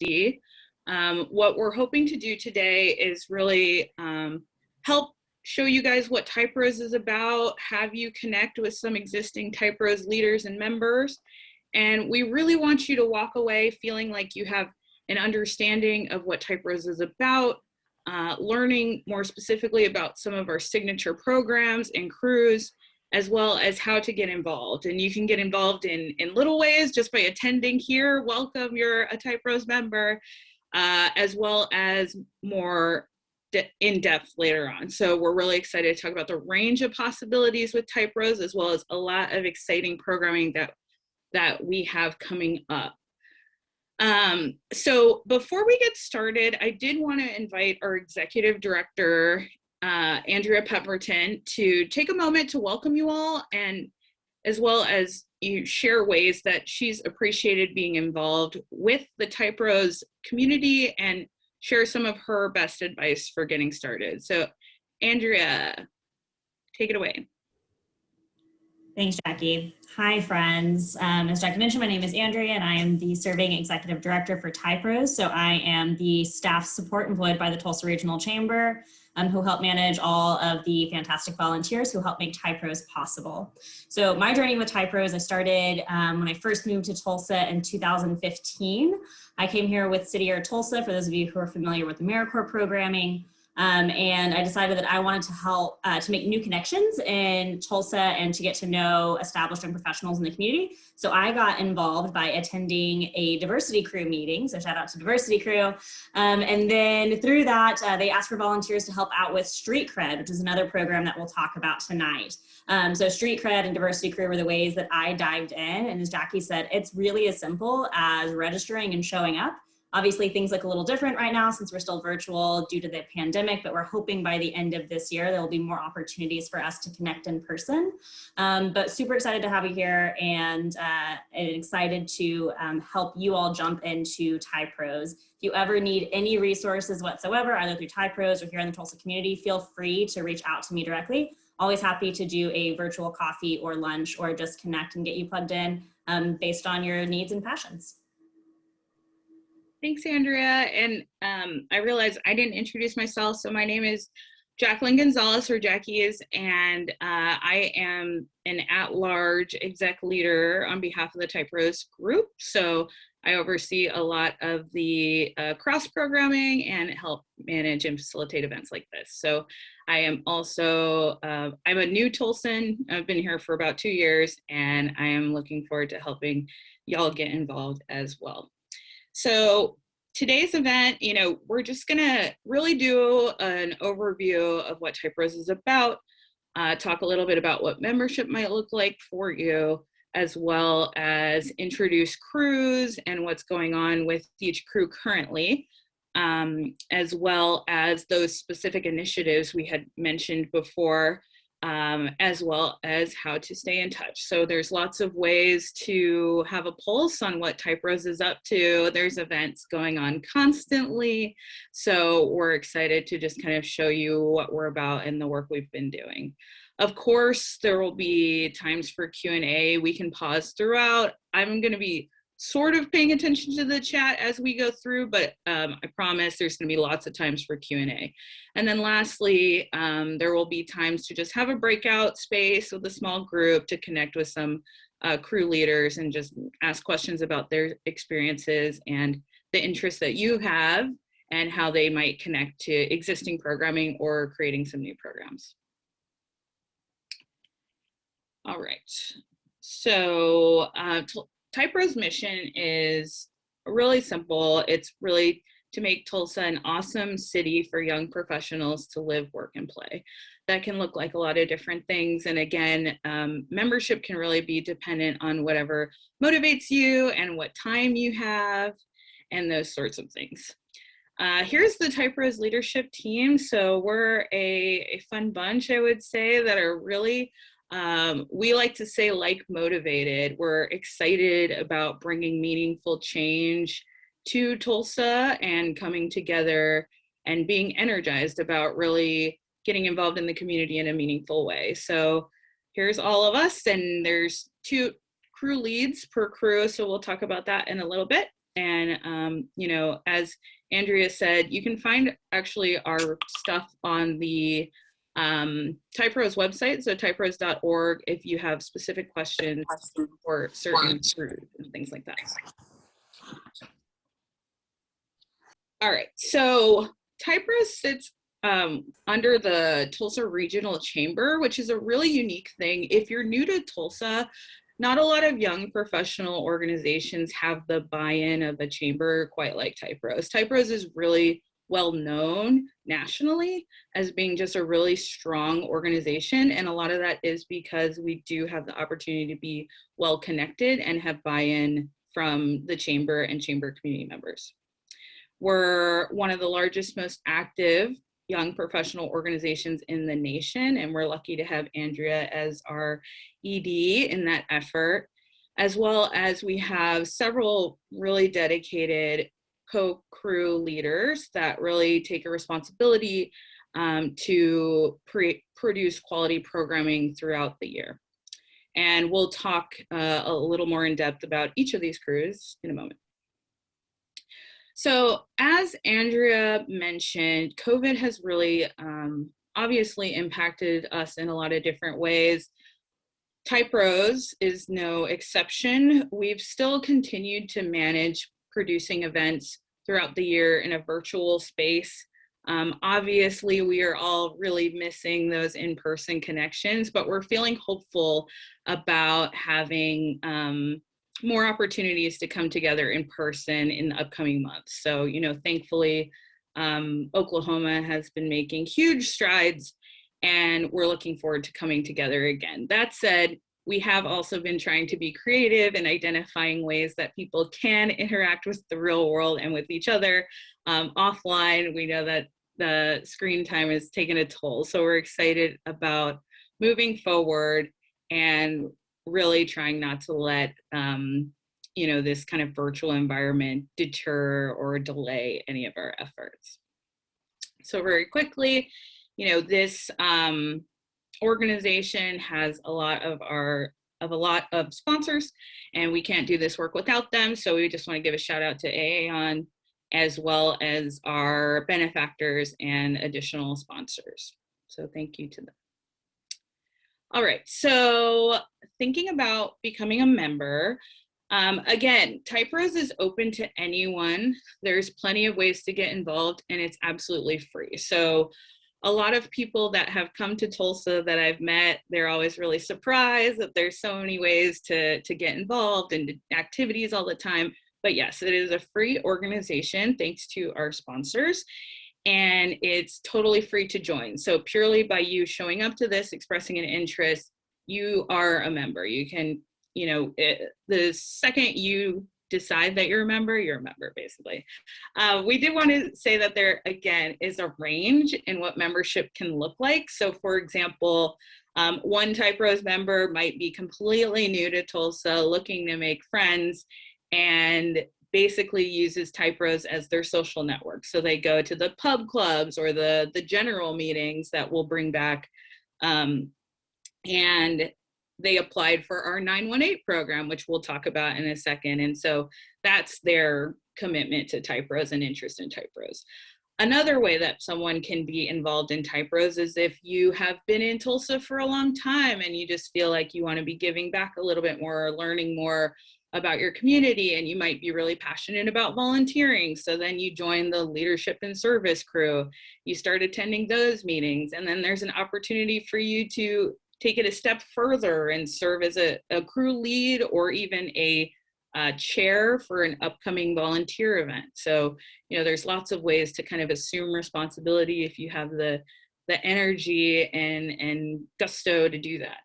What we're hoping to do today is really help show you guys what Typefroze is about, have you connect with some existing Typefroze leaders and members, and we really want you to walk away feeling like you have an understanding of what Typefroze is about, learning more specifically about some of our signature programs and crews, as well as how to get involved. And you can get involved in little ways just by attending here. Welcome, you're a Typefroze member, as well as more in depth later on. So we're really excited to talk about the range of possibilities with Typefroze, as well as a lot of exciting programming that we have coming up. So before we get started, I did want to invite our executive director, Andrea Pemberton, to take a moment to welcome you all, and as well as you share ways that she's appreciated being involved with the Typefroze community and share some of her best advice for getting started. So Andrea, take it away. Thanks, Jackie. Hi, friends. As Jackie mentioned, my name is Andrea, and I am the Serving Executive Director for Typefroze. So I am the staff support employed by the Tulsa Regional Chamber, who help manage all of the fantastic volunteers who help make Typefroze possible. So my journey with Typefroze, I started when I first moved to Tulsa in 2015. I came here with City Air Tulsa, for those of you who are familiar with AmeriCorps programming. And I decided that I wanted to help to make new connections in Tulsa and to get to know established and professionals in the community. So I got involved by attending a diversity crew meeting. So shout out to diversity crew. And then through that, they asked for volunteers to help out with street cred, which is another program that we'll talk about tonight. So street cred and diversity crew were the ways that I dived in. And as Jackie said, it's really as simple as registering and showing up. Obviously, things look a little different right now since we're still virtual due to the pandemic, but we're hoping by the end of this year, there will be more opportunities for us to connect in person. But super excited to have you here, and excited to help you all jump into Typefroze. If you ever need any resources whatsoever, either through Typefroze or here in the Tulsa community, feel free to reach out to me directly. Always happy to do a virtual coffee or lunch or just connect and get you plugged in based on your needs and passions. Thanks, Andrea. And I realized I didn't introduce myself. So my name is Jacqueline Gonzalez, or Jackie is, and I am an at-large exec leader on behalf of the Typefroze group. So I oversee a lot of the cross-programming and help manage and facilitate events like this. So I am also, I'm a new Tulsan. I've been here for about 2 years, and I am looking forward to helping y'all get involved as well. So today's event, we're just gonna really do an overview of what Typefroze is about, talk a little bit about what membership might look like for you, as well as introduce crews and what's going on with each crew currently, as well as those specific initiatives we had mentioned before, as well as how to stay in touch. So there's lots of ways to have a pulse on what Typefroze is up to. There's events going on constantly. So we're excited to just kind of show you what we're about and the work we've been doing. Of course, there will be times for Q&A. We can pause throughout. I'm going to be sort of paying attention to the chat as we go through, but I promise there's going to be lots of times for Q&A. And then lastly, there will be times to just have a breakout space with a small group to connect with some crew leaders and just ask questions about their experiences and the interests that you have and how they might connect to existing programming or creating some new programs. All right, so Typefroze mission is really simple. It's really to make Tulsa an awesome city for young professionals to live, work, and play. That can look like a lot of different things. And again, membership can really be dependent on whatever motivates you and what time you have and those sorts of things. Here's the Typefroze leadership team. So we're a fun bunch, I would say, that are really we like to say motivated. We're excited about bringing meaningful change to Tulsa and coming together and being energized about really getting involved in the community in a meaningful way. So here's all of us, and there's 2 crew leads per crew. So we'll talk about that in a little bit. And, you know, as Andrea said, you can find actually our stuff on the Typefroze website, so typefroze.org, if you have specific questions for certain crews and things like that. All right, so Typros sits under the Tulsa Regional Chamber, which is a really unique thing. If you're new to Tulsa, not a lot of young professional organizations have the buy-in of a chamber quite like Typros. Typros is really well known nationally as being just a really strong organization, and a lot of that is because we do have the opportunity to be well connected and have buy-in from the chamber and chamber community members. We're one of the largest, most active young professional organizations in the nation, and we're lucky to have Andrea as our ED in that effort, as well as we have several really dedicated co-crew leaders that really take a responsibility to produce quality programming throughout the year. And we'll talk a little more in depth about each of these crews in a moment. So as Andrea mentioned, COVID has really obviously impacted us in a lot of different ways. Typros is no exception. We've still continued to manage producing events throughout the year in a virtual space. Obviously, we are all really missing those in-person connections, but we're feeling hopeful about having more opportunities to come together in person in the upcoming months. So, you know, thankfully, Oklahoma has been making huge strides, and we're looking forward to coming together again. That said, we have also been trying to be creative in identifying ways that people can interact with the real world and with each other offline. We know that the screen time has taken a toll, so we're excited about moving forward and really trying not to let you know, this kind of virtual environment deter or delay any of our efforts. So very quickly, you know, this organization has a lot of sponsors, and we can't do this work without them. So we just want to give a shout out to AAON, as well as our benefactors and additional sponsors. So thank you to them. All right, so thinking about becoming a member, again, Typros is open to anyone. There's plenty of ways to get involved, and it's absolutely free. So a lot of people that have come to Tulsa that I've met, they're always really surprised that there's so many ways to get involved and activities all the time. But yes, it is a free organization thanks to our sponsors, and it's totally free to join. So purely by you showing up to this, expressing an interest, you are a member. You can, you know, the second you decide that you're a member basically. We did want to say that there, again, is a range in what membership can look like. So for example, one Typros member might be completely new to Tulsa, looking to make friends, and basically uses Typros as their social network. So they go to the pub clubs or the general meetings that we'll bring back, and they applied for our 918 program, which we'll talk about in a second. And so that's their commitment to Typros and interest in Typros. Another way that someone can be involved in Typros is if you have been in Tulsa for a long time and you just feel like you want to be giving back a little bit more or learning more about your community, and you might be really passionate about volunteering. So then you join the leadership and service crew, you start attending those meetings, and then there's an opportunity for you to take it a step further and serve as a crew lead or even a chair for an upcoming volunteer event. So, you know, there's lots of ways to kind of assume responsibility if you have the energy and gusto to do that.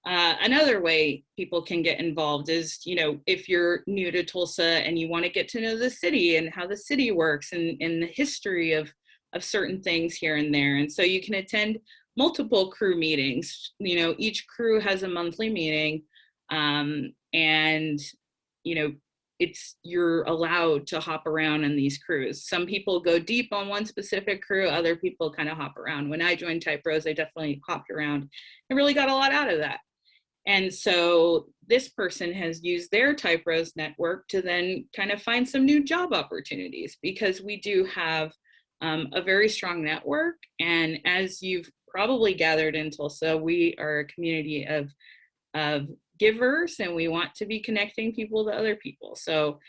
Another way people can get involved is, you know, if you're new to Tulsa and you want to get to know the city and how the city works and the history of certain things here and there. And so you can attend multiple crew meetings. You know, each crew has a monthly meeting, and, you know, you're allowed to hop around in these crews. Some people go deep on one specific crew, other people kind of hop around. When I joined Typros, I definitely hopped around and really got a lot out of that. And so this person has used their Typefroze network to then kind of find some new job opportunities, because we do have a very strong network. And as you've probably gathered in Tulsa, we are a community of givers, and we want to be connecting people to other people. So,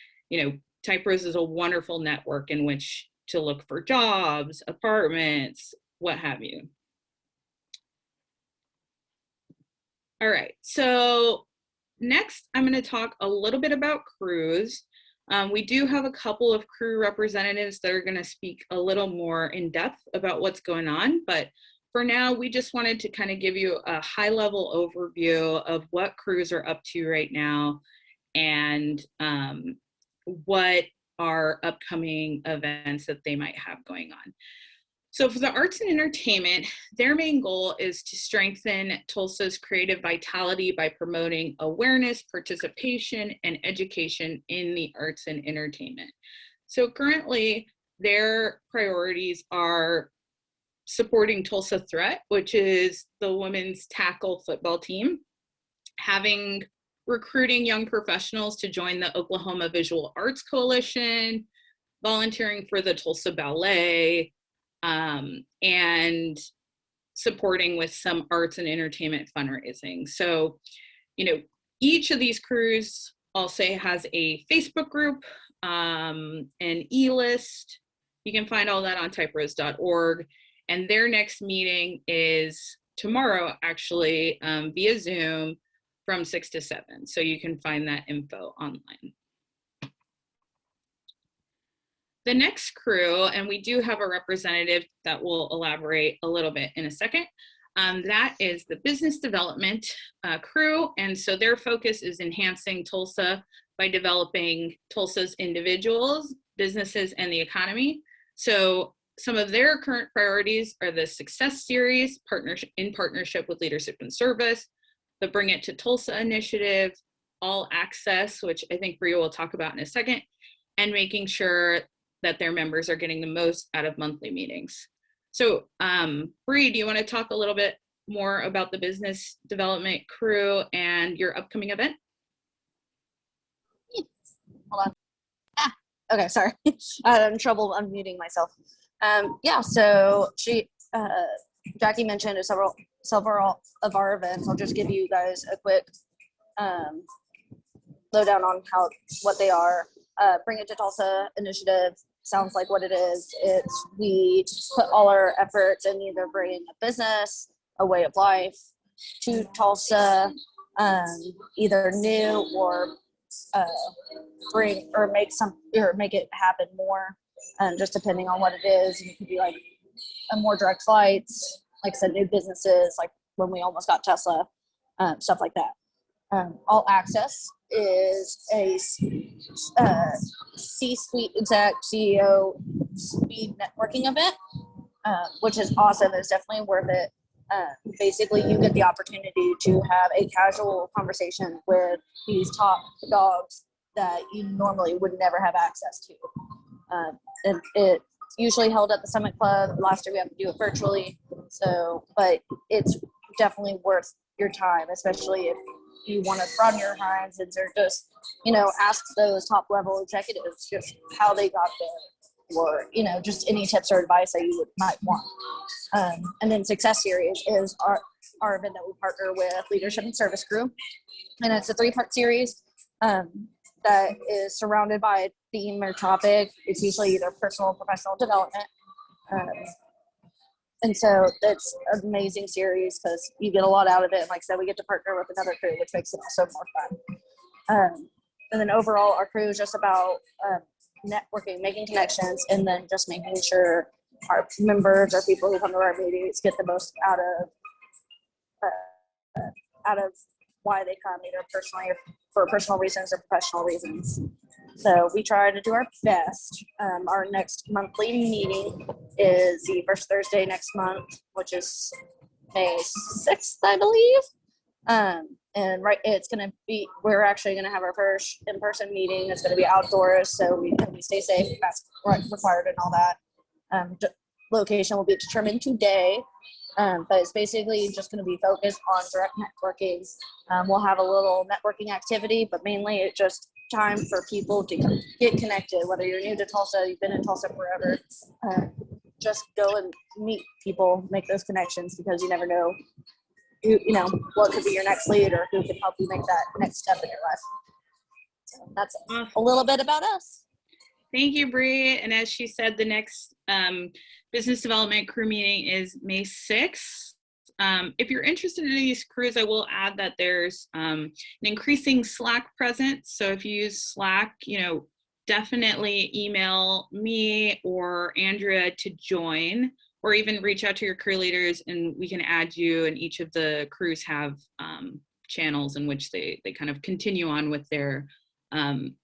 Typefroze is a wonderful network in which to look for jobs, apartments, what have you. All right, so next I'm going to talk a little bit about crews. We do have a couple of crew representatives that are going to speak a little more in depth about what's going on, but for now, we just wanted to kind of give you a high-level overview of what crews are up to right now, and what are upcoming events that they might have going on. So for the arts and entertainment, their main goal is to strengthen Tulsa's creative vitality by promoting awareness, participation, and education in the arts and entertainment. So currently, their priorities are supporting Tulsa Threat, which is the women's tackle football team, recruiting young professionals to join the Oklahoma Visual Arts Coalition, volunteering for the Tulsa Ballet, and supporting with some arts and entertainment fundraising. So, each of these crews, I'll say, has a Facebook group, an e-list. You can find all that on typefroze.org. And their next meeting is tomorrow, actually, via Zoom from 6 to 7. So you can find that info online. The next crew, and we do have a representative that will elaborate a little bit in a second, that is the business development crew. And so their focus is enhancing Tulsa by developing Tulsa's individuals, businesses, and the economy. So some of their current priorities are the Success Series, in partnership with Leadership and Service, the Bring It to Tulsa initiative, All Access, which I think Bria will talk about in a second, and making sure that their members are getting the most out of monthly meetings. So Bria, do you want to talk a little bit more about the business development crew and your upcoming event? Hold on. Okay, sorry. I had trouble unmuting myself. Yeah, so Jackie mentioned several of our events. I'll just give you guys a quick lowdown on what they are. Bring It to Tulsa initiative sounds like what it is. We put all our efforts in either bringing a business, a way of life to Tulsa, either new or make it happen more, just depending on what it is. And it could be like more direct flights, like I said, new businesses, like when we almost got Tesla, stuff like that. All Access is a C-suite exec CEO speed networking event, which is awesome. It's definitely worth it. Basically, you get the opportunity to have a casual conversation with these top dogs that you normally would never have access to. And it's usually held at the Summit Club. Last year we had to do it virtually. But it's definitely worth your time, especially if you want to broaden your horizons or just, ask those top level executives just how they got there, or, just any tips or advice that you might want. And then Success Series is our event that we partner with Leadership and Service Crew. And it's a 3-part series that is surrounded by a theme or topic. It's usually either personal or professional development. And so that's an amazing series because you get a lot out of it. And like I said, we get to partner with another crew, which makes it also more fun. And then overall, our crew is just about networking, making connections, and then just making sure our members or people who come to our meetings get the most out of why they come, either personally or for personal reasons or professional reasons. So we try to do our best. Our next monthly meeting is the first Thursday next month, which is May 6th, I believe. We're actually going to have our first in-person meeting. It's going to be outdoors, so we stay safe, that's required and all that. Location will be determined today. But it's basically just going to be focused on direct networking. We'll have a little networking activity, but mainly it's just time for people to get connected, whether you're new to Tulsa, you've been in Tulsa forever. Just go and meet people, make those connections, because you never know what could be your next lead or who can help you make that next step in your life. So that's a little bit about us. Thank you, Bree. And as she said, the next business development crew meeting is May 6th. If you're interested in these crews, I will add that there's an increasing Slack presence. So if you use Slack, definitely email me or Andrea to join, or even reach out to your crew leaders and we can add you. And each of the crews have channels in which they kind of continue on with their and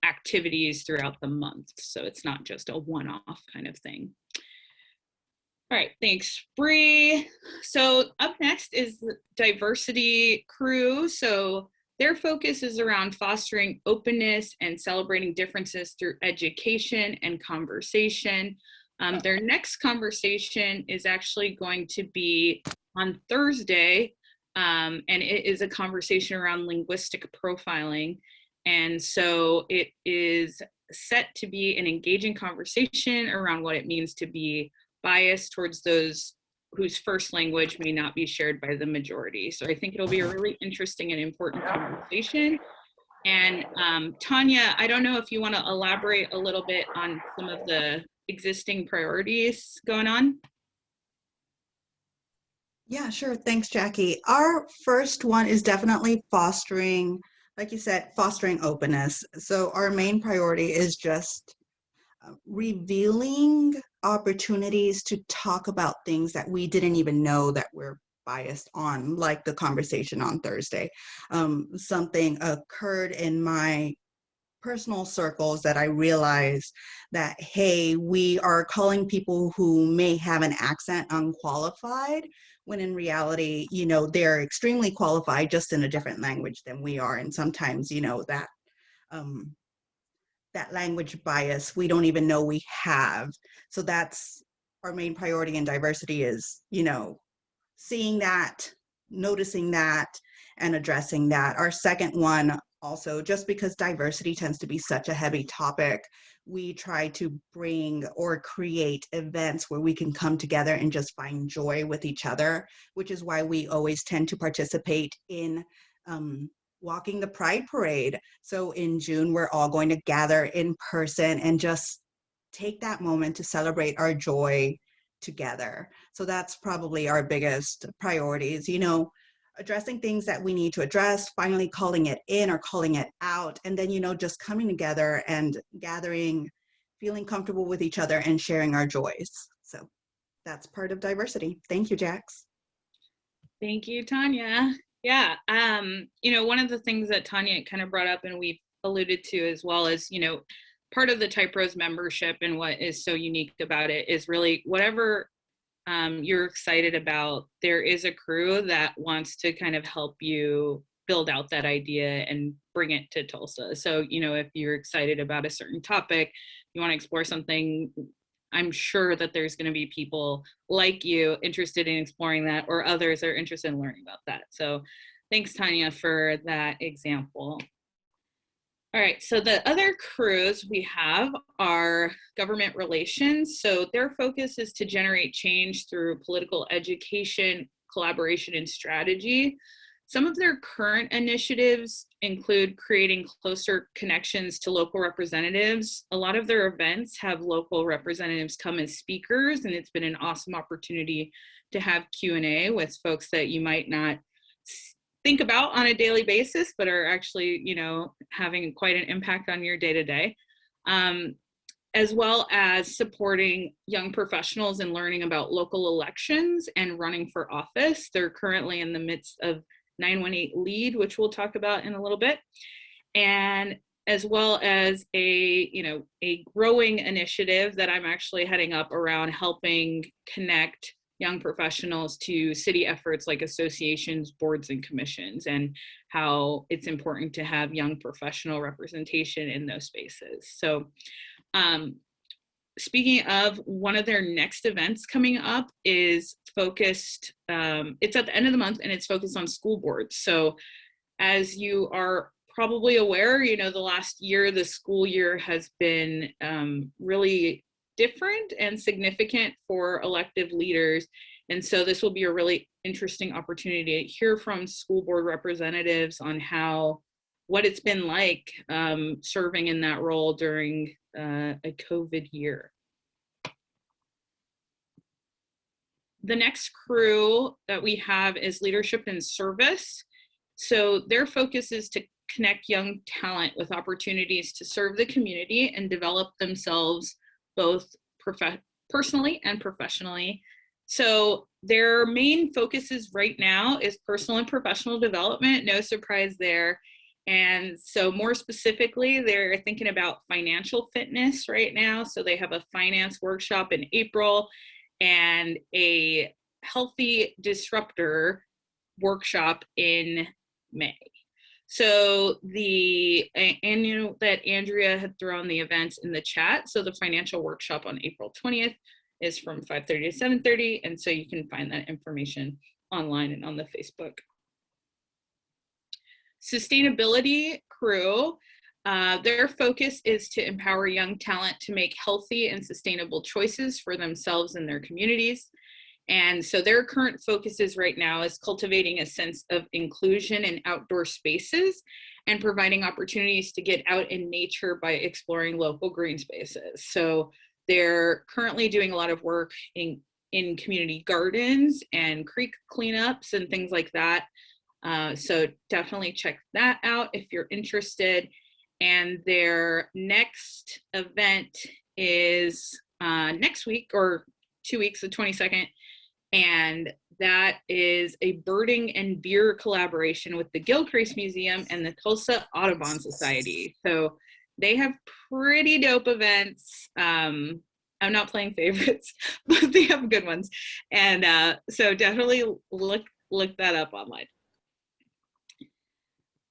activities throughout the month. So it's not just a one-off kind of thing. All right, thanks, Bree. So up next is the diversity crew. So their focus is around fostering openness and celebrating differences through education and conversation. Their next conversation is actually going to be on Thursday, and it is a conversation around linguistic profiling. And so it is set to be an engaging conversation around what it means to be biased towards those whose first language may not be shared by the majority. So I think it'll be a really interesting and important conversation. And Tanya, I don't know if you want to elaborate a little bit on some of the existing priorities going on. Yeah, sure. Thanks, Jackie. Our first one is definitely fostering, like you said, fostering openness. So our main priority is just revealing opportunities to talk about things that we didn't even know that we're biased on, like the conversation on Thursday. Something occurred in my personal circles that I realized that, hey, we are calling people who may have an accent unqualified, when in reality, they're extremely qualified, just in a different language than we are. And sometimes, that language bias, we don't even know we have. So that's our main priority in diversity is, seeing that, noticing that, and addressing that. Our second one, also, just because diversity tends to be such a heavy topic, we try to bring or create events where we can come together and just find joy with each other, which is why we always tend to participate in walking the Pride Parade. So in June, we're all going to gather in person and just take that moment to celebrate our joy together. So that's probably our biggest priorities, addressing things that we need to address, finally calling it in or calling it out, and then, just coming together and gathering, feeling comfortable with each other and sharing our joys. So that's part of diversity. Thank you, Jax. Thank you, Tanya. Yeah, one of the things that Tanya kind of brought up and we've alluded to as well is, part of the Typros membership and what is so unique about it is really whatever you're excited about, there is a crew that wants to kind of help you build out that idea and bring it to Tulsa. So, if you're excited about a certain topic, you want to explore something, I'm sure that there's going to be people like you interested in exploring that, or others that are interested in learning about that. So thanks, Tanya, for that example. All right, so the other crews we have are government relations. So their focus is to generate change through political education, collaboration, and strategy. Some of their current initiatives include creating closer connections to local representatives. A lot of their events have local representatives come as speakers, and it's been an awesome opportunity to have Q&A with folks that you might not think about on a daily basis, but are actually, having quite an impact on your day-to-day, as well as supporting young professionals in learning about local elections and running for office. They're currently in the midst of 918 Lead, which we'll talk about in a little bit, and as well as a growing initiative that I'm actually heading up around helping connect young professionals to city efforts like associations, boards, and commissions, and how it's important to have young professional representation in those spaces. So speaking of, one of their next events coming up is focused, it's at the end of the month and it's focused on school boards. So as you are probably aware, you know, the last year, the school year has been really different and significant for elected leaders. And so this will be a really interesting opportunity to hear from school board representatives on what it's been like serving in that role during a COVID year. The next crew that we have is Leadership and Service. So their focus is to connect young talent with opportunities to serve the community and develop themselves both personally and professionally. So their main focuses right now is personal and professional development, no surprise there. And so more specifically, they're thinking about financial fitness right now. So they have a finance workshop in April and a healthy disruptor workshop in May. So the annual that Andrea had thrown the events in the chat. So the financial workshop on April 20th is from 5:30 to 7:30. And so you can find that information online and on the Facebook. Sustainability crew, their focus is to empower young talent to make healthy and sustainable choices for themselves and their communities. And so their current focuses right now is cultivating a sense of inclusion in outdoor spaces and providing opportunities to get out in nature by exploring local green spaces. So they're currently doing a lot of work in community gardens and creek cleanups and things like that. So definitely check that out if you're interested. And their next event is next week or 2 weeks, the 22nd. And that is a birding and beer collaboration with the Gilcrease Museum and the Tulsa Audubon Society. So they have pretty dope events. I'm not playing favorites, but they have good ones. And so definitely look that up online.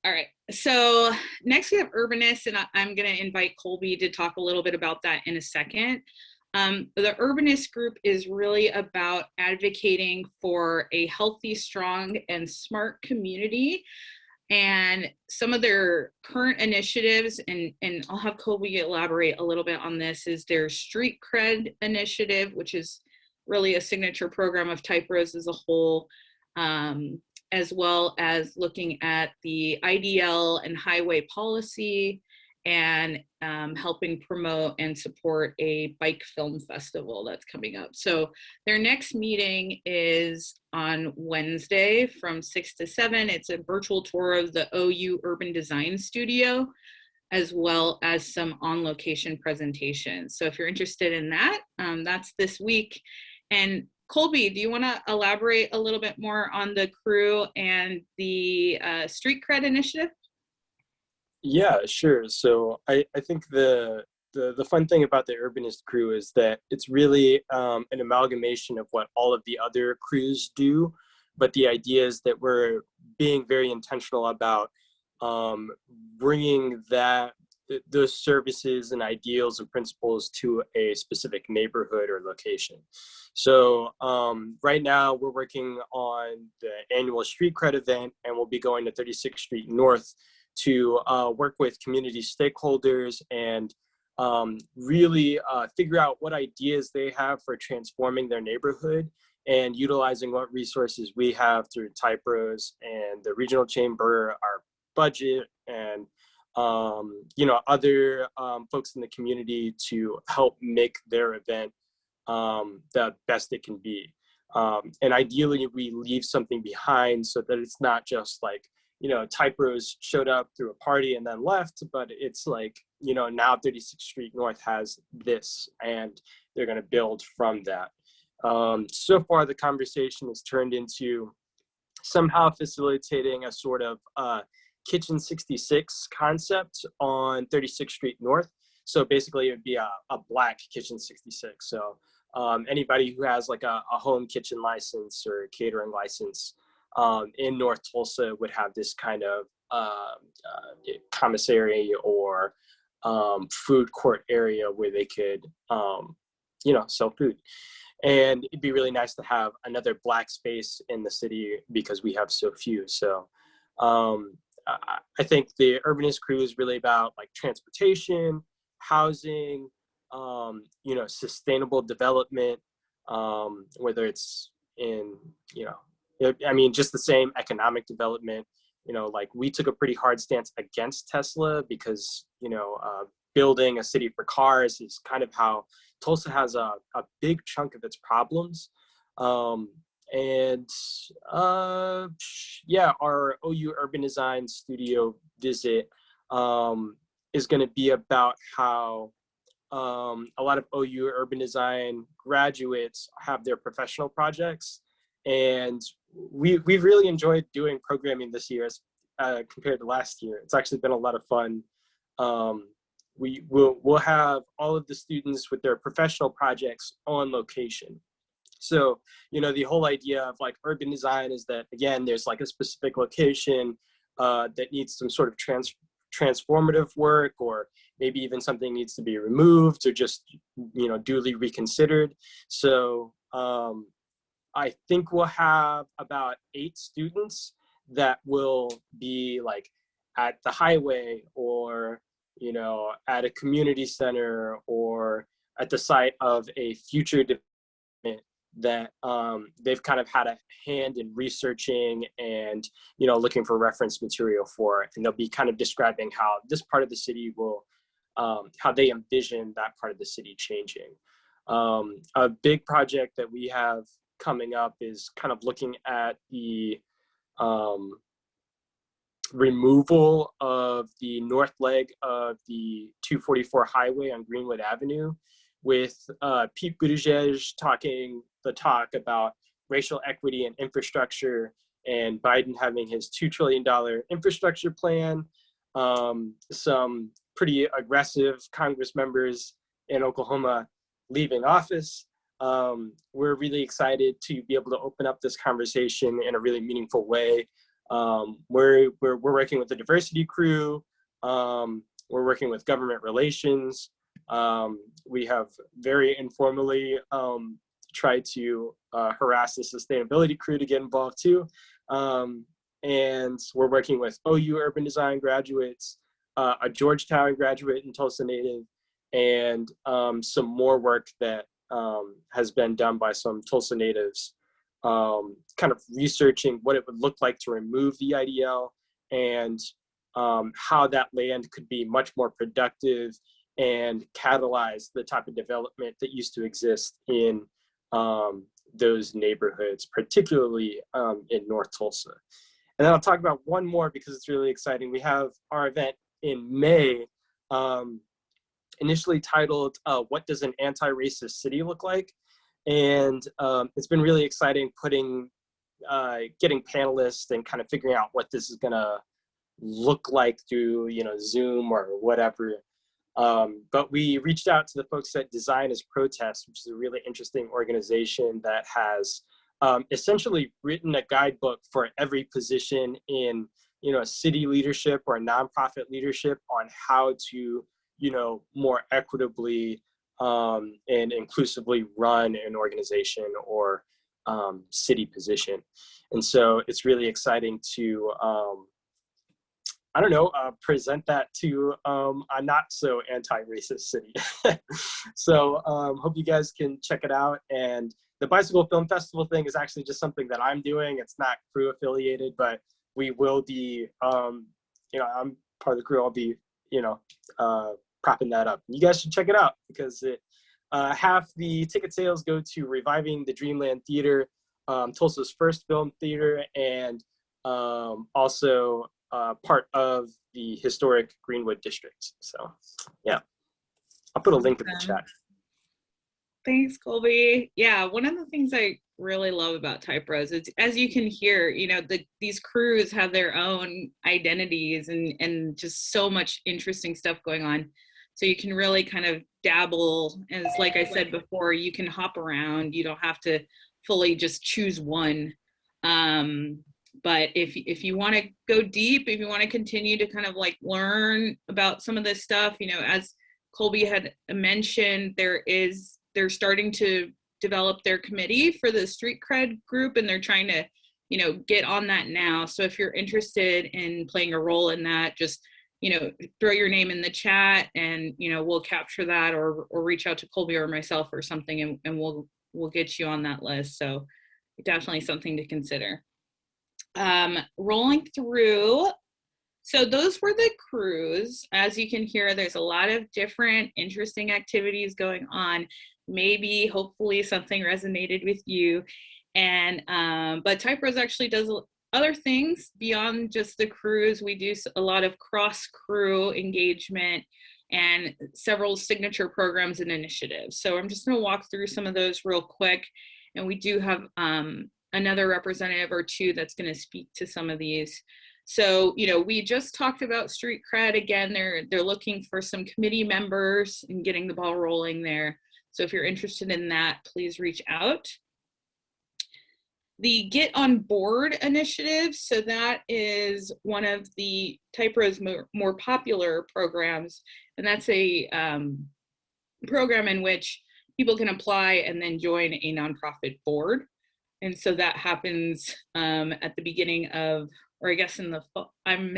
All right, so next we have Urbanist, and I'm going to invite Colby to talk a little bit about that in a second. The Urbanist group is really about advocating for a healthy, strong, and smart community. And some of their current initiatives, and I'll have Colby elaborate a little bit on this, is their Street Cred initiative, which is really a signature program of Typros as a whole, as well as looking at the IDL and highway policy, and helping promote and support a bike film festival that's coming up. So their next meeting is on Wednesday from 6 to 7. It's a virtual tour of the OU Urban Design Studio, as well as some on-location presentations. So if you're interested in that, that's this week. And Colby, do you want to elaborate a little bit more on the crew and the Street Cred initiative? Yeah, sure. So I think the fun thing about the Urbanist Crew is that it's really an amalgamation of what all of the other crews do, but the idea is that we're being very intentional about bringing those services and ideals and principles to a specific neighborhood or location. So right now we're working on the annual Street Cred event, and we'll be going to 36th Street North to work with community stakeholders and really figure out what ideas they have for transforming their neighborhood and utilizing what resources we have through Typros and the regional chamber, our budget, and other folks in the community to help make their event the best it can be. And ideally, we leave something behind so that it's not just like, Typros showed up through a party and then left, but it's like, now 36th Street North has this, and they're going to build from that. So far, the conversation has turned into somehow facilitating a sort of Kitchen 66 concept on 36th Street North. So basically, it would be a black Kitchen 66. So anybody who has like a home kitchen license or a catering license in North Tulsa would have this kind of commissary or food court area where they could, sell food. And it'd be really nice to have another Black space in the city because we have so few. So I think the Urbanist Crew is really about like transportation, housing, sustainable development, whether it's in, just the same economic development. Like we took a pretty hard stance against Tesla because, building a city for cars is kind of how Tulsa has a big chunk of its problems. Our OU Urban Design Studio visit is going to be about how a lot of OU Urban Design graduates have their professional projects. And we've really enjoyed doing programming this year as compared to last year. It's actually been a lot of fun. We'll have all of the students with their professional projects on location. So, the whole idea of like urban design is that, again, there's like a specific location that needs some sort of transformative work, or maybe even something needs to be removed or just, duly reconsidered. So I think we'll have about 8 students that will be like at the highway, or at a community center, or at the site of a future development that they've kind of had a hand in researching and looking for reference material for, and they'll be kind of describing how this part of the city will how they envision that part of the city changing. A big project that we have coming up is kind of looking at the removal of the north leg of the 244 highway on Greenwood Avenue, with Pete Buttigieg talking the talk about racial equity and infrastructure, and Biden having his $2 trillion infrastructure plan. Some pretty aggressive Congress members in Oklahoma leaving office. We're really excited to be able to open up this conversation in a really meaningful way. We're working with the diversity crew. We're working with government relations. We have very informally tried to harass the sustainability crew to get involved too. And we're working with OU Urban Design graduates, a Georgetown graduate and Tulsa native, and some more work that has been done by some Tulsa natives, kind of researching what it would look like to remove the IDL, and how that land could be much more productive and catalyze the type of development that used to exist in those neighborhoods, particularly in North Tulsa. And then I'll talk about one more because it's really exciting. We have our event in May, initially titled, What Does an Anti-Racist City Look Like? And it's been really exciting getting panelists and kind of figuring out what this is gonna look like through, Zoom or whatever. But we reached out to the folks at Design as Protest, which is a really interesting organization that has essentially written a guidebook for every position in, city leadership or nonprofit leadership on how to, more equitably and inclusively run an organization or city position. And so it's really exciting to, present that to a not so anti-racist city. So hope you guys can check it out. And the Bicycle Film Festival thing is actually just something that I'm doing. It's not crew affiliated, but we will be, I'm part of the crew. I'll be, propping that up. You guys should check it out because half the ticket sales go to reviving the Dreamland Theater, Tulsa's first film theater, and also part of the historic Greenwood district. So yeah, I'll put a link in the chat. Thanks, Colby. Yeah, one of the things I really love about Typefroze is, as you can hear, these crews have their own identities and just so much interesting stuff going on. So you can really kind of dabble, as like I said before, you can hop around. You don't have to fully just choose one. But if you want to go deep, if you want to continue to kind of like learn about some of this stuff, you know, as Colby had mentioned, they're starting to develop their committee for the street cred group, and they're trying to, you know, get on that now. So if you're interested in playing a role in that, just, you know, throw your name in the chat, and, you know, we'll capture that, or reach out to Colby or myself or something, and we'll get you on that list. So definitely something to consider. Rolling through. So those were the crews. As you can hear, there's a lot of different interesting activities going on. Maybe, hopefully, something resonated with you. And but Typros actually does other things beyond just the crews. We do a lot of cross-crew engagement and several signature programs and initiatives. So I'm just going to walk through some of those real quick. And we do have another representative or two that's going to speak to some of these. So, you know, we just talked about street cred. Again, they're looking for some committee members and getting the ball rolling there. So if you're interested in that, please reach out. The Get on Board initiative. So that is one of the Typros more popular programs. And that's a program in which people can apply and then join a nonprofit board. And so that happens at the beginning of, or I guess in the fall. I'm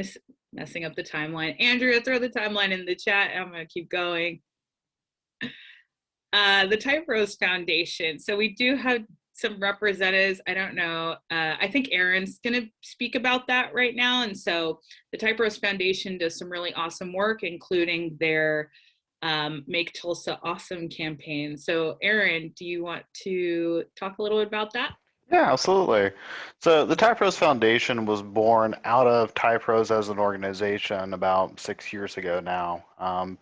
messing up the timeline. Andrea, throw the timeline in the chat. I'm going to keep going. The Typefroze Foundation. So we do have some representatives. I don't know. I think Aaron's going to speak about that right now. And so the Typefroze Foundation does some really awesome work, including their Make Tulsa Awesome campaign. So Aaron, do you want to talk a little bit about that? Yeah, absolutely. So the Typros Foundation was born out of Typros as an organization about 6 years ago now.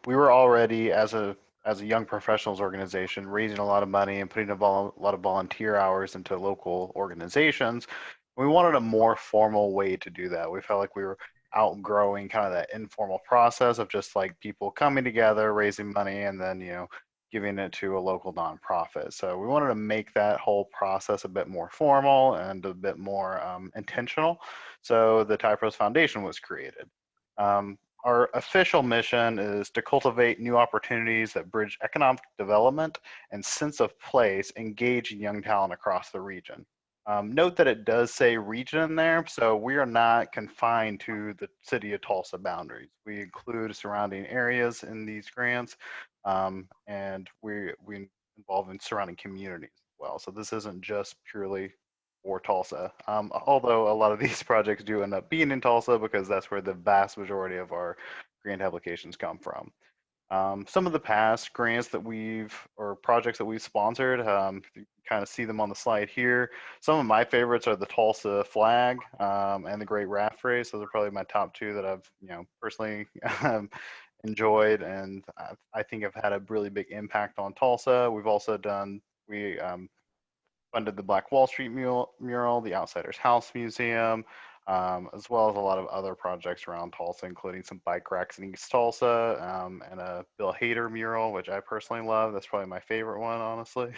We were already, as a young professionals organization, raising a lot of money and putting a lot of volunteer hours into local organizations. We wanted a more formal way to do that. We felt like we were outgrowing kind of that informal process of just like people coming together, raising money, and then, you know, giving it to a local nonprofit. So we wanted to make that whole process a bit more formal and a bit more intentional. So the Typros Foundation was created. Our official mission is to cultivate new opportunities that bridge economic development and sense of place, engaging young talent across the region. Note that it does say region in there, so we are not confined to the city of Tulsa boundaries. We include surrounding areas in these grants, and we involve in surrounding communities as well. So this isn't just purely for Tulsa, although a lot of these projects do end up being in Tulsa because that's where the vast majority of our grant applications come from. Some of the past grants that or projects that we've sponsored, you kind of see them on the slide here. Some of my favorites are the Tulsa Flag and the Great Raft Race. Those are probably my top two that I've, you know, personally enjoyed, and I think have had a really big impact on Tulsa. We've also we funded the Black Wall Street mural, the Outsiders House Museum, as well as a lot of other projects around Tulsa, including some bike racks in East Tulsa, and a Bill Hader mural, which I personally love. That's probably my favorite one, honestly.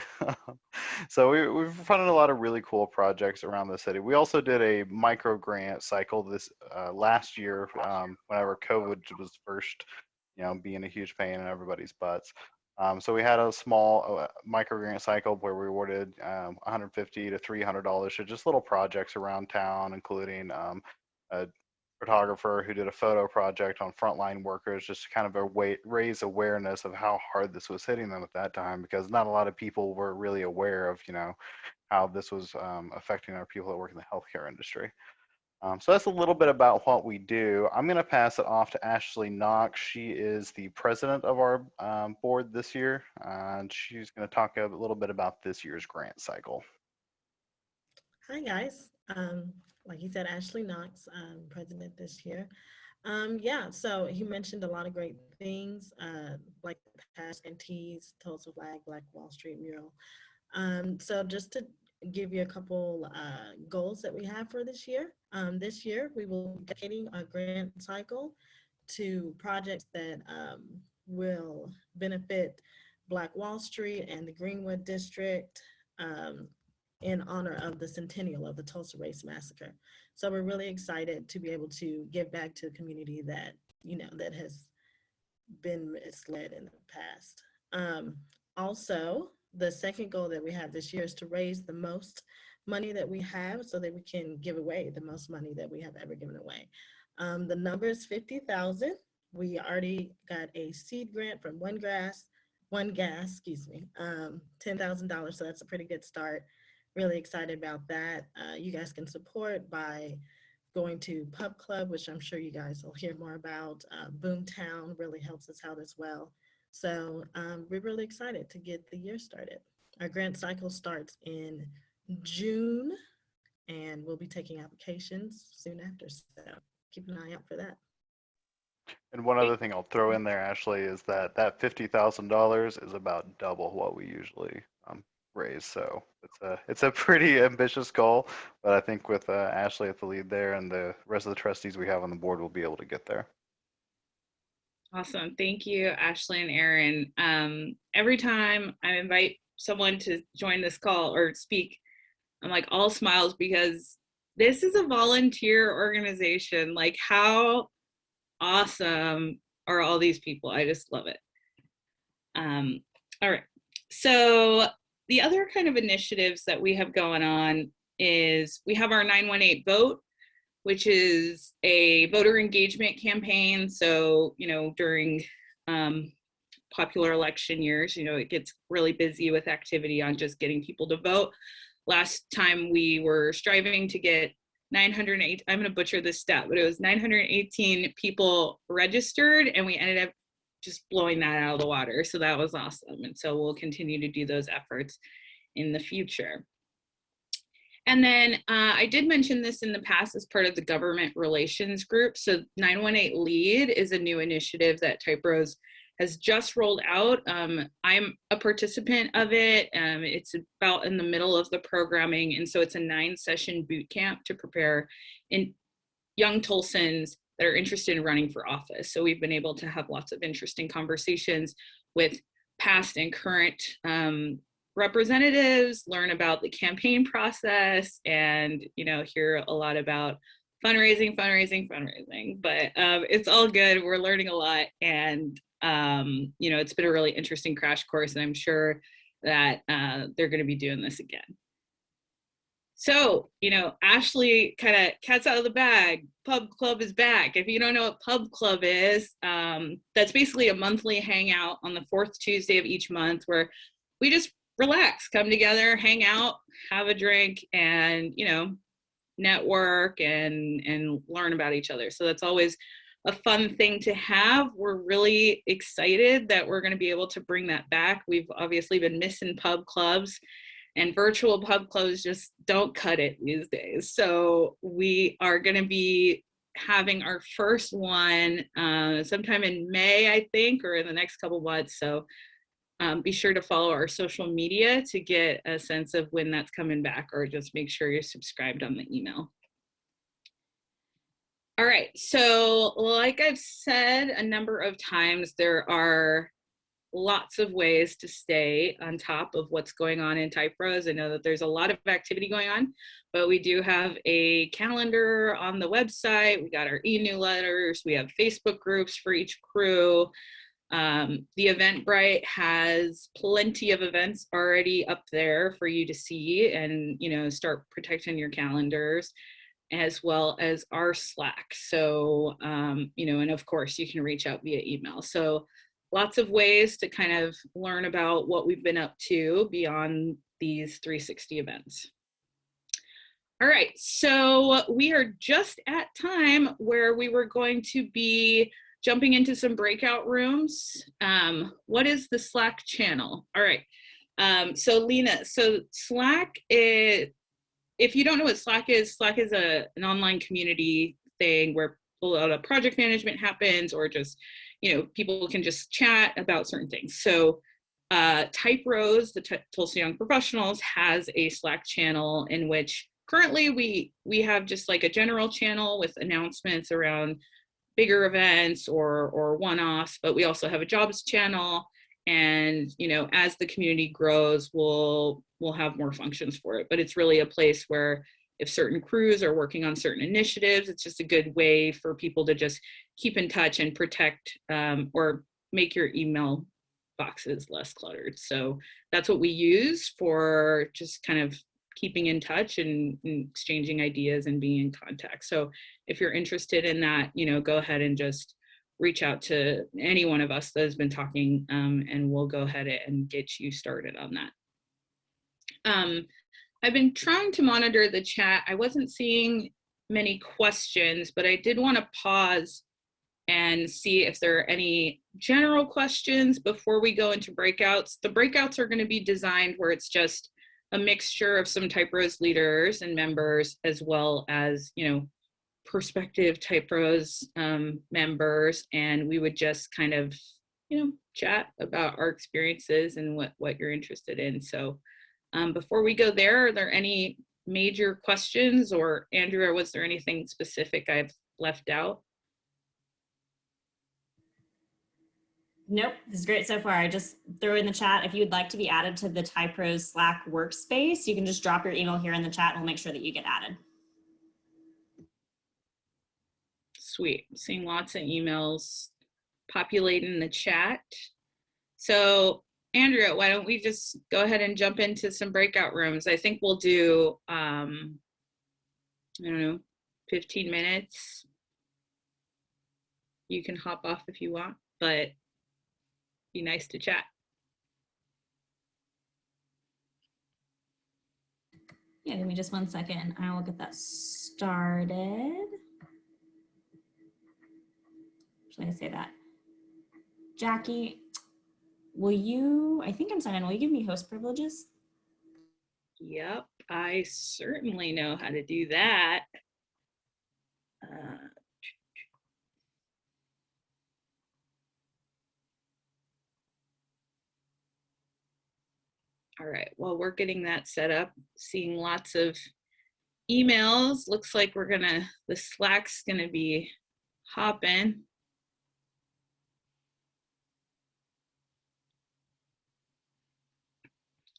So we've funded a lot of really cool projects around the city. We also did a micro grant cycle this last year, whenever COVID was first, you know, being a huge pain in everybody's butts. So we had a small micro grant cycle where we awarded $150 to $300 to just little projects around town, including a photographer who did a photo project on frontline workers, just to kind of raise awareness of how hard this was hitting them at that time, because not a lot of people were really aware of, you know, how this was affecting our people that work in the healthcare industry. So that's a little bit about what we do. I'm going to pass it off to Ashley Knox. She is the president of our board this year, and she's going to talk a little bit about this year's grant cycle. Hi, guys. Like he said, Ashley Knox, president this year. Yeah, so he mentioned a lot of great things, like past grantees, Tulsa Flag, Black Wall Street mural. So just to give you a couple goals that we have for this year. This year, we will be dedicating our grant cycle to projects that will benefit Black Wall Street and the Greenwood District in honor of the centennial of the Tulsa Race Massacre. So we're really excited to be able to give back to a community that, that has been misled in the past. Also, the second goal that we have this year is to raise the most money that we have so that we can give away the most money that we have ever given away. The number is 50,000. We already got a seed grant from One Gas, $10,000. So that's a pretty good start. Really excited about that. You guys can support by going to Pub Club, which I'm sure you guys will hear more about. Boomtown really helps us out as well. So we're really excited to get the year started. Our grant cycle starts in June, and we'll be taking applications soon after. So keep an eye out for that. And one other thing I'll throw in there, Ashley, is that $50,000 is about double what we usually raise. So it's a pretty ambitious goal, but I think with Ashley at the lead there and the rest of the trustees we have on the board, we'll be able to get there. Awesome. Thank you, Ashley and Aaron. Every time I invite someone to join this call or speak, I'm like all smiles because this is a volunteer organization. Like, how awesome are all these people? I just love it. All right. So the other kind of initiatives that we have going on is we have our 918 vote, which is a voter engagement campaign. So, during popular election years, it gets really busy with activity on just getting people to vote. Last time we were striving to get 908, I'm going to butcher this stat, but it was 918 people registered, and we ended up just blowing that out of the water. So that was awesome. And so we'll continue to do those efforts in the future. And then I did mention this in the past as part of the government relations group. So 918 Lead is a new initiative that Typefroze has just rolled out. I'm a participant of it. It's about in the middle of the programming. And so it's a 9-session boot camp to prepare young Tulsans that are interested in running for office. So we've been able to have lots of interesting conversations with past and current representatives, learn about the campaign process, and hear a lot about fundraising. But it's all good. We're learning a lot, and it's been a really interesting crash course, and I'm sure that they're going to be doing this again. So, Ashley kind of cat's out of the bag. Pub Club is back. If you don't know what Pub Club is, that's basically a monthly hangout on the 4th Tuesday of each month where we just relax, come together, hang out, have a drink, and, network and learn about each other. So that's always a fun thing to have. We're really excited that we're going to be able to bring that back. We've obviously been missing pub clubs, and virtual pub clubs just don't cut it these days. So we are going to be having our first one sometime in May, I think, or in the next couple months. So be sure to follow our social media to get a sense of when that's coming back, or just make sure you're subscribed on the email. All right, so like I've said a number of times, there are lots of ways to stay on top of what's going on in Typefroze. I know that there's a lot of activity going on, but we do have a calendar on the website. We got our e-newsletters. We have Facebook groups for each crew. The Eventbrite has plenty of events already up there for you to see and, start protecting your calendars, as well as our Slack. So, and of course you can reach out via email. So lots of ways to kind of learn about what we've been up to beyond these 360 events. All right, so we are just at time where we were going to be jumping into some breakout rooms. What is the Slack channel? All right, so Lena, so Slack is, if you don't know what Slack is an online community thing where a lot of project management happens, or just, people can just chat about certain things. So Typefroze, the Tulsa Young Professionals, has a Slack channel in which currently we have just like a general channel with announcements around bigger events or one-offs, but we also have a jobs channel. And, as the community grows, we'll have more functions for it. But it's really a place where if certain crews are working on certain initiatives. It's just a good way for people to just keep in touch and protect or make your email boxes less cluttered. So that's what we use for just kind of keeping in touch and exchanging ideas and being in contact. So if you're interested in that, go ahead and just reach out to any one of us that has been talking, and we'll go ahead and get you started on that. I've been trying to monitor the chat. I wasn't seeing many questions, but I did want to pause and see if there are any general questions before we go into breakouts. The breakouts are going to be designed where it's just a mixture of some Typefroze leaders and members, as well as, prospective Typefroze members, and we would just kind of, chat about our experiences and what you're interested in. So before we go there, are there any major questions, or Andrea, was there anything specific I've left out? Nope, this is great so far. I just throw in the chat, if you'd like to be added to the Typefroze Slack workspace, you can just drop your email here in the chat and we'll make sure that you get added. Sweet, I'm seeing lots of emails populate in the chat. So Andrea, why don't we just go ahead and jump into some breakout rooms? I think we'll do, I don't know, 15 minutes. You can hop off if you want, but be nice to chat. Yeah, give me just 1 second. I will get that started. Should I say that? Jackie, will you, I think I'm signed in, will you give me host privileges? Yep, I certainly know how to do that. All right, well, we're getting that set up, seeing lots of emails. Looks like the Slack's gonna be hopping.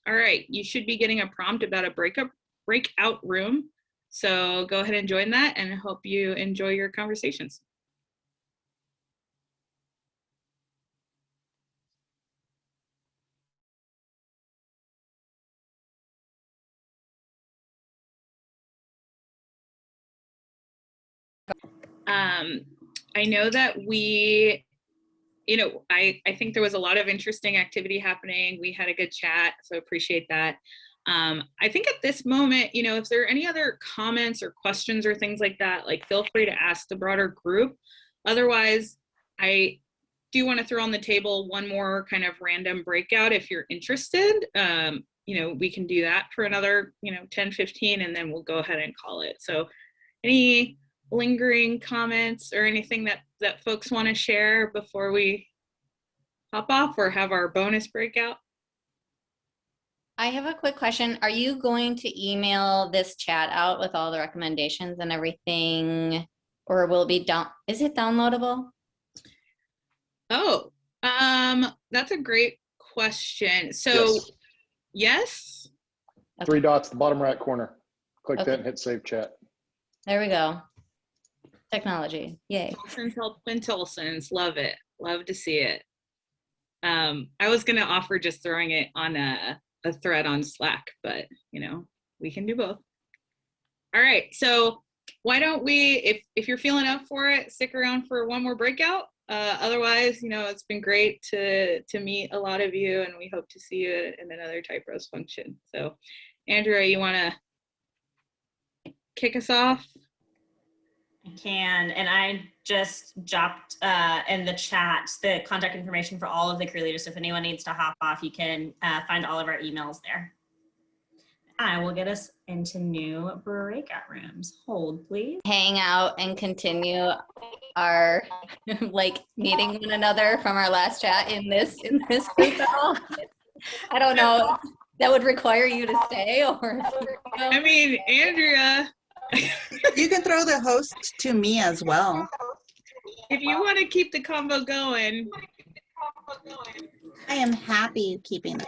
All right, you should be getting a prompt about a breakout room. So go ahead and join that, and I hope you enjoy your conversations. I know that we, I think there was a lot of interesting activity happening. We had a good chat, so appreciate that. I think at this moment, if there are any other comments or questions or things like that, feel free to ask the broader group. Otherwise, I do want to throw on the table one more kind of random breakout if you're interested. We can do that for another, 10, 15, and then we'll go ahead and call it. So any lingering comments or anything that folks want to share before we hop off or have our bonus breakout? I have a quick question. Are you going to email this chat out with all the recommendations and everything, or will it be down? Is it downloadable? Oh, that's a great question. So yes. Okay. 3 dots, the bottom right corner. Click Okay. that and hit save chat. There we go. Technology, yay. Tulsans help win Tulsans, love it, love to see it. I was gonna offer just throwing it on a thread on Slack, but we can do both. All right, so why don't we, if you're feeling up for it, stick around for one more breakout. Otherwise, it's been great to meet a lot of you, and we hope to see you in another Typefroze function. So Andrea, you wanna kick us off? I can, and I just dropped in the chat the contact information for all of the crew leaders. So if anyone needs to hop off, you can find all of our emails there. I will get us into new breakout rooms. Hold, please. Hang out and continue our meeting one another from our last chat in this group at all. I don't know. That would require you to stay, or I mean, Andrea. You can throw the host to me as well. If you want to keep the combo going. I am happy keeping the